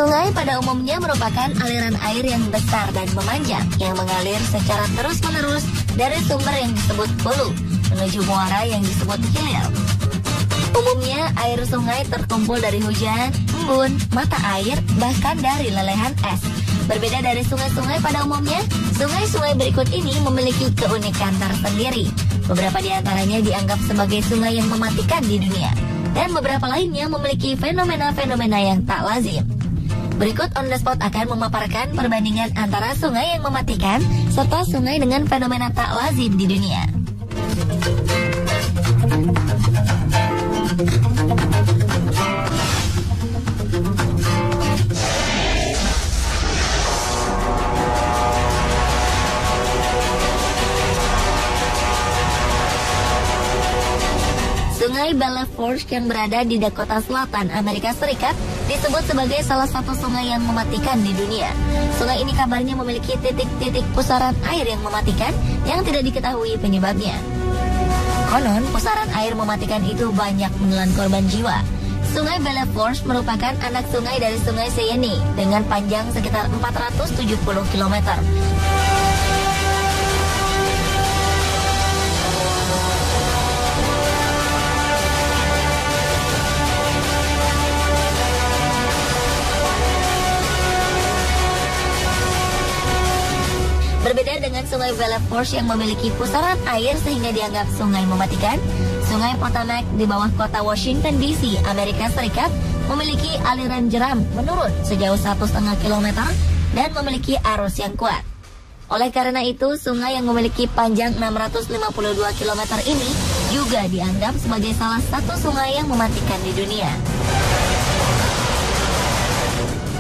Sungai pada umumnya merupakan aliran air yang besar dan memanjang yang mengalir secara terus-menerus dari sumber yang disebut hulu menuju muara yang disebut hilir. Umumnya air sungai terkumpul dari hujan, embun, mata air, bahkan dari lelehan es. Berbeda dari sungai-sungai pada umumnya, sungai-sungai berikut ini memiliki keunikan tersendiri. Beberapa di antaranya dianggap sebagai sungai yang mematikan di dunia, dan beberapa lainnya memiliki fenomena-fenomena yang tak lazim. Berikut On The Spot akan memaparkan perbandingan antara sungai yang mematikan serta sungai dengan fenomena tak lazim di dunia. Sungai Belle Fourche yang berada di Dakota Selatan, Amerika Serikat disebut sebagai salah satu sungai yang mematikan di dunia. Sungai ini kabarnya memiliki titik-titik pusaran air yang mematikan yang tidak diketahui penyebabnya. Konon, pusaran air mematikan itu banyak menelan korban jiwa. Sungai Belle Fourche merupakan anak sungai dari Sungai Seine dengan panjang sekitar 470 km. Berbeda dengan Sungai Belle Fourche yang memiliki pusaran air sehingga dianggap sungai mematikan, Sungai Potomac di bawah kota Washington DC, Amerika Serikat memiliki aliran jeram menurun sejauh 1,5 km dan memiliki arus yang kuat. Oleh karena itu, sungai yang memiliki panjang 652 km ini juga dianggap sebagai salah satu sungai yang mematikan di dunia.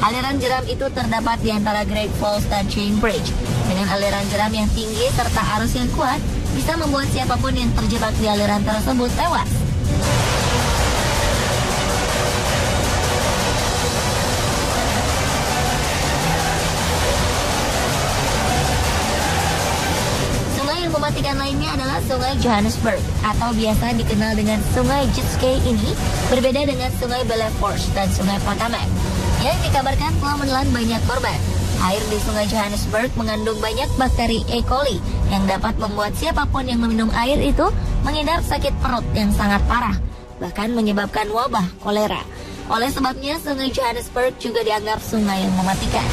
Aliran jeram itu terdapat di antara Great Falls dan Chain Bridge. Dengan aliran jeram yang tinggi serta arus yang kuat, bisa membuat siapapun yang terjebak di aliran tersebut tewas. Sungai yang mematikan lainnya adalah Sungai Johannesburg, atau biasa dikenal dengan Sungai Jitske ini, berbeda dengan Sungai Belle Fourche dan Sungai Potomac, yang dikabarkan telah menelan banyak korban. Air di Sungai Johannesburg mengandung banyak bakteri E. coli yang dapat membuat siapapun yang meminum air itu mengidap sakit perut yang sangat parah, bahkan menyebabkan wabah kolera. Oleh sebabnya, Sungai Johannesburg juga dianggap sungai yang mematikan.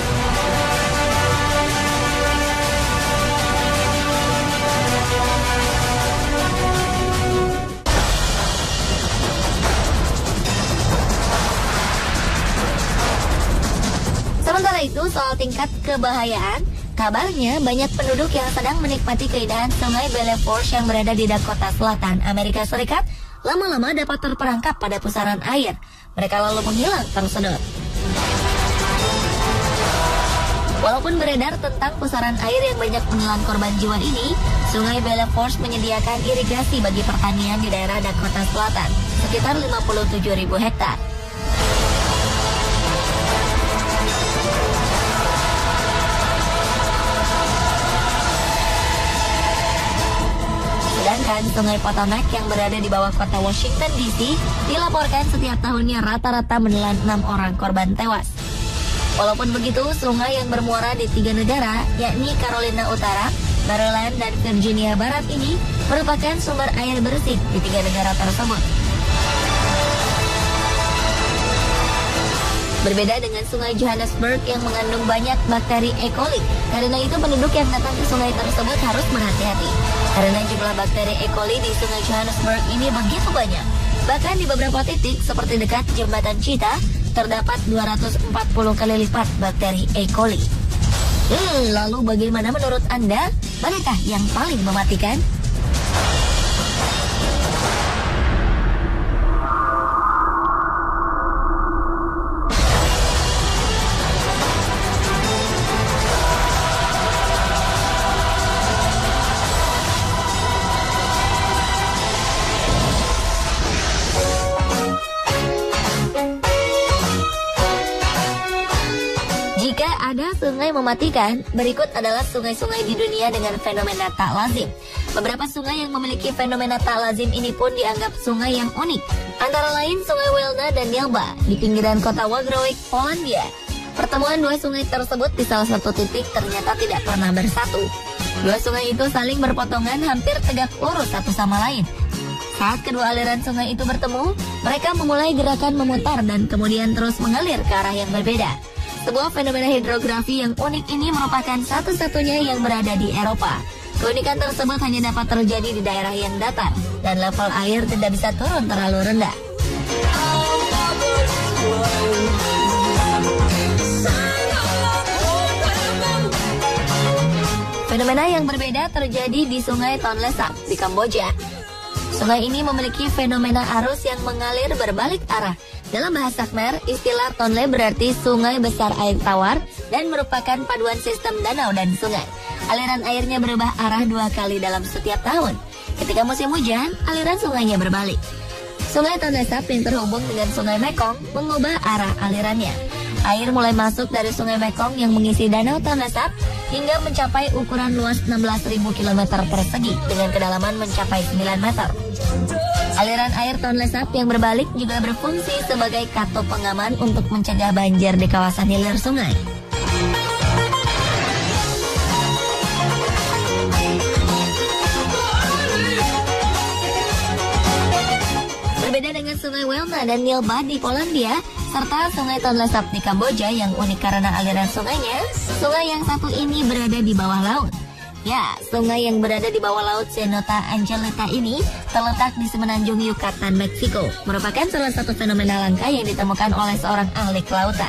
Sementara itu, soal tingkat kebahayaan, kabarnya banyak penduduk yang sedang menikmati keindahan Sungai Belle Fourche yang berada di Dakota Selatan, Amerika Serikat, lama-lama dapat terperangkap pada pusaran air. Mereka lalu menghilang tersedot. Walaupun beredar tentang pusaran air yang banyak menelan korban jiwa ini, Sungai Belle Fourche menyediakan irigasi bagi pertanian di daerah Dakota Selatan, sekitar 57.000 hektar. Sedangkan Sungai Potomac yang berada di bawah kota Washington DC dilaporkan setiap tahunnya rata-rata menelan 6 orang korban tewas. Walaupun begitu, sungai yang bermuara di 3 negara, yakni Carolina Utara, Maryland, dan Virginia Barat ini merupakan sumber air bersih di 3 negara tersebut. Berbeda dengan Sungai Johannesburg yang mengandung banyak bakteri E. coli. Karena itu penduduk yang datang ke sungai tersebut harus berhati-hati. Karena jumlah bakteri E. coli di Sungai Johannesburg ini begitu banyak. Bahkan di beberapa titik seperti dekat Jembatan Cheetah terdapat 240 kali lipat bakteri E. coli. Lalu bagaimana menurut Anda? Manakah yang paling mematikan? Ada sungai mematikan, berikut adalah sungai-sungai di dunia dengan fenomena tak lazim. Beberapa sungai yang memiliki fenomena tak lazim ini pun dianggap sungai yang unik. Antara lain Sungai Welna dan Elba di pinggiran kota Wagrowiec, Polandia. Pertemuan dua sungai tersebut di salah satu titik ternyata tidak pernah bersatu. Dua sungai itu saling berpotongan hampir tegak lurus satu sama lain. Saat kedua aliran sungai itu bertemu, mereka memulai gerakan memutar dan kemudian terus mengalir ke arah yang berbeda. Sebuah fenomena hidrografi yang unik ini merupakan satu-satunya yang berada di Eropa. Keunikan tersebut hanya dapat terjadi di daerah yang datar dan level air tidak bisa turun terlalu rendah. Fenomena yang berbeda terjadi di Sungai Tonle Sap di Kamboja. Sungai ini memiliki fenomena arus yang mengalir berbalik arah. Dalam bahasa Khmer, istilah Tonle berarti sungai besar air tawar dan merupakan paduan sistem danau dan sungai. Aliran airnya berubah arah 2 kali dalam setiap tahun. Ketika musim hujan, aliran sungainya berbalik. Sungai Tonle Sap yang terhubung dengan Sungai Mekong mengubah arah alirannya. Air mulai masuk dari Sungai Mekong yang mengisi Danau Tonle Sap hingga mencapai ukuran luas 16.000 km persegi dengan kedalaman mencapai 9 meter. Aliran air Tonle Sap yang berbalik juga berfungsi sebagai katup pengaman untuk mencegah banjir di kawasan hilir sungai. Berbeda dengan Sungai Welna dan Nilbad di Polandia, serta Sungai Tonle Sap di Kamboja yang unik karena aliran sungainya, sungai yang satu ini berada di bawah laut. Ya, sungai yang berada di bawah laut Cenota Angelita ini terletak di semenanjung Yucatan, Meksiko. Merupakan salah satu fenomena langka yang ditemukan oleh seorang ahli kelautan,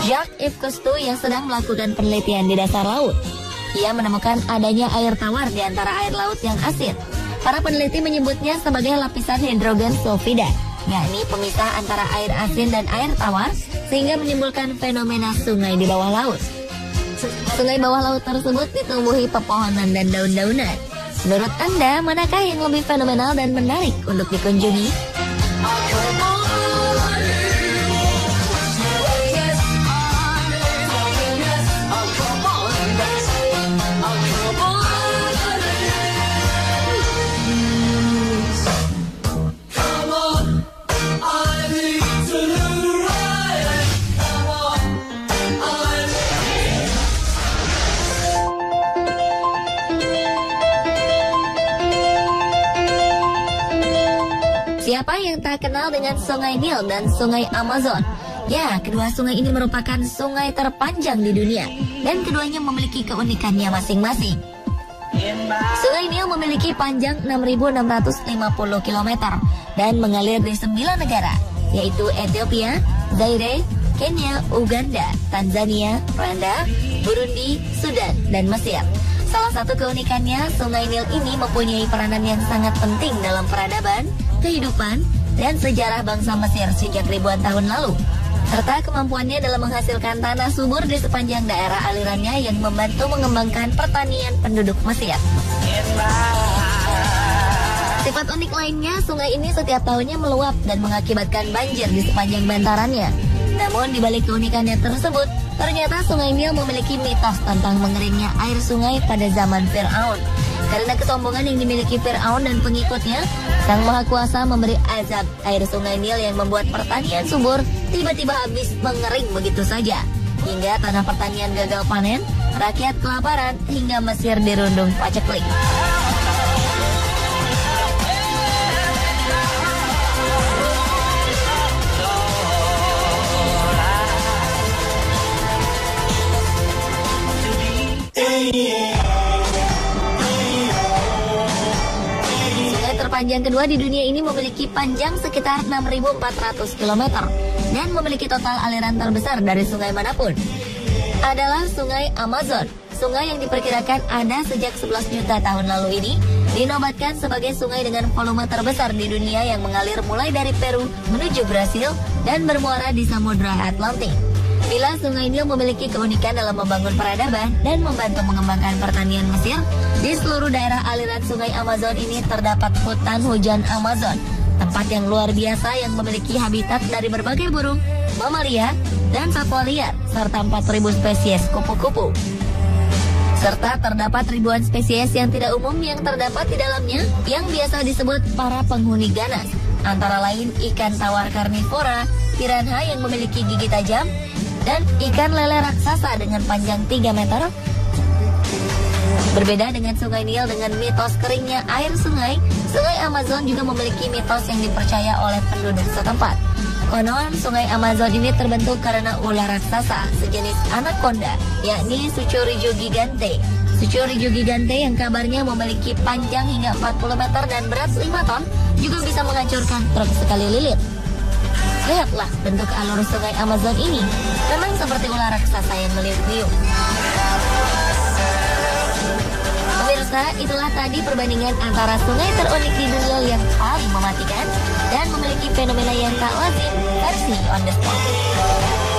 Jacques-Yves Cousteau, yang sedang melakukan penelitian di dasar laut. Ia menemukan adanya air tawar di antara air laut yang asin. Para peneliti menyebutnya sebagai lapisan hidrogen sulfida, yakni pemisah antara air asin dan air tawar, sehingga menimbulkan fenomena sungai di bawah laut. Sungai bawah laut tersebut ditumbuhi pepohonan dan daun-daunan. Menurut Anda, manakah yang lebih fenomenal dan menarik untuk dikunjungi? Siapa yang tak kenal dengan Sungai Nil dan Sungai Amazon? Ya, kedua sungai ini merupakan sungai terpanjang di dunia dan keduanya memiliki keunikannya masing-masing. Sungai Nil memiliki panjang 6.650 km dan mengalir di 9 negara, yaitu Ethiopia, Zaire, Kenya, Uganda, Tanzania, Rwanda, Burundi, Sudan, dan Mesir. Salah satu keunikannya, Sungai Nil ini mempunyai peranan yang sangat penting dalam peradaban, kehidupan, dan sejarah bangsa Mesir sejak ribuan tahun lalu, serta kemampuannya dalam menghasilkan tanah subur di sepanjang daerah alirannya yang membantu mengembangkan pertanian penduduk Mesir. Sifat unik lainnya, sungai ini setiap tahunnya meluap dan mengakibatkan banjir di sepanjang bantarannya. Namun di balik keunikannya tersebut, ternyata Sungai Nil memiliki mitos tentang mengeringnya air sungai pada zaman Fir'aun. Karena kesombongan yang dimiliki Fir'aun dan pengikutnya, Sang Maha Kuasa memberi azab air Sungai Nil yang membuat pertanian subur tiba-tiba habis mengering begitu saja. Hingga tanah pertanian gagal panen, rakyat kelaparan, hingga Mesir dirundung paceklik. Sungai terpanjang kedua di dunia ini memiliki panjang sekitar 6.400 km dan memiliki total aliran terbesar dari sungai manapun. Adalah Sungai Amazon. Sungai yang diperkirakan ada sejak 11 juta tahun lalu ini dinobatkan sebagai sungai dengan volume terbesar di dunia yang mengalir mulai dari Peru menuju Brasil dan bermuara di Samudra Atlantik. Bila Sungai Nil memiliki keunikan dalam membangun peradaban dan membantu mengembangkan pertanian Mesir, di seluruh daerah aliran Sungai Amazon ini terdapat hutan hujan Amazon, tempat yang luar biasa yang memiliki habitat dari berbagai burung, mamalia, dan satwa liar, serta 4.000 spesies kupu-kupu. Serta terdapat ribuan spesies yang tidak umum yang terdapat di dalamnya, yang biasa disebut para penghuni ganas, antara lain ikan tawar karnivora, piranha yang memiliki gigi tajam, dan ikan lele raksasa dengan panjang 3 meter. Berbeda dengan Sungai Nil dengan mitos keringnya air sungai, Sungai Amazon juga memiliki mitos yang dipercaya oleh penduduk setempat. Konon, Sungai Amazon ini terbentuk karena ular raksasa sejenis anaconda, yakni Suchorijo gigante. Suchorijo gigante yang kabarnya memiliki panjang hingga 40 meter dan berat 5 ton, juga bisa menghancurkan truk sekali lilit. Lihatlah bentuk alur Sungai Amazon ini, memang seperti ular raksasa yang meliuk-liuk. Pemirsa, itulah tadi perbandingan antara sungai terunik di dunia yang paling mematikan dan memiliki fenomena yang tak lazim versi On The Spot.